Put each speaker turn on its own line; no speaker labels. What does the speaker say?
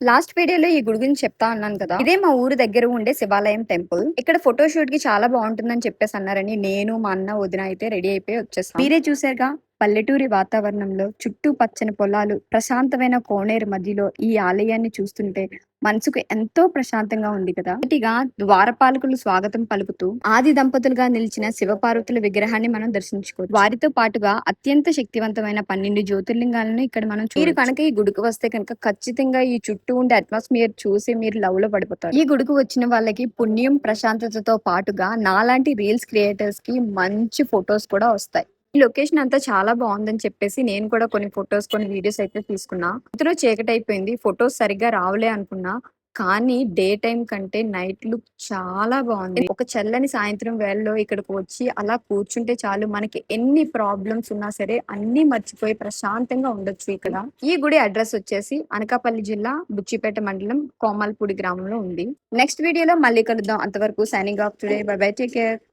Last వీడియోలో ఈ గుడి గురించి చెప్తా అన్నాను కదా. ఇదే మా ఊరు దగ్గర ఉండే శివాలయం టెంపుల్. ఇక్కడ ఫోటో షూట్ కి చాలా బాగుంటుందని చెప్పేసి అన్నారని నేను మా అన్న వదిన అయితే రెడీ అయిపోయి వచ్చేసాం. మీరే చూసారుగా పల్లెటూరి వాతావరణంలో చుట్టూ పచ్చని పొలాలు, ప్రశాంతమైన కోనేరు మధ్యలో ఈ ఆలయాన్ని చూస్తుంటే మనసుకు ఎంతో ప్రశాంతంగా ఉంది కదా. మొదటిగా ద్వారపాలకులు స్వాగతం పలుకుతూ ఆది దంపతులుగా నిలిచిన శివపార్వతుల విగ్రహాన్ని మనం దర్శించుకోవచ్చు. వారితో పాటుగా అత్యంత శక్తివంతమైన 12 జ్యోతిర్లింగాలను ఇక్కడ మనం మీరు కనుక ఈ గుడికి వస్తే కనుక ఖచ్చితంగా ఈ చుట్టూ ఉండే అట్మాస్ఫియర్ చూసి మీరు లవ్ లో పడిపోతారు. ఈ గుడికి వచ్చిన వాళ్ళకి పుణ్యం, ప్రశాంతతతో పాటుగా నాలాంటి రీల్స్ క్రియేటర్స్ కి మంచి ఫొటోస్ కూడా వస్తాయి. ఈ లొకేషన్ అంతా చాలా బాగుందని చెప్పేసి నేను కూడా కొన్ని ఫొటోస్, కొన్ని వీడియోస్ అయితే తీసుకున్నా. ఇందులో చీకటి అయిపోయింది, ఫొటోస్ సరిగ్గా రావులే అనుకున్నా. కానీ డే టైం కంటే నైట్ లుక్ చాలా బాగుంది. ఒక చల్లని సాయంత్రం వేళలో ఇక్కడికి వచ్చి అలా కూర్చుంటే చాలు, మనకి ఎన్ని ప్రాబ్లమ్స్ ఉన్నా సరే అన్ని మర్చిపోయి ప్రశాంతంగా ఉండొచ్చు ఇక్కడ. ఈ గుడి అడ్రస్ వచ్చేసి అనకాపల్లి జిల్లా బుచ్చిపేట మండలం కోమల్పూడి గ్రామంలో ఉంది. నెక్స్ట్ వీడియోలో మళ్ళీ కలుద్దాం. అంతవరకు signing off today. By by, take care.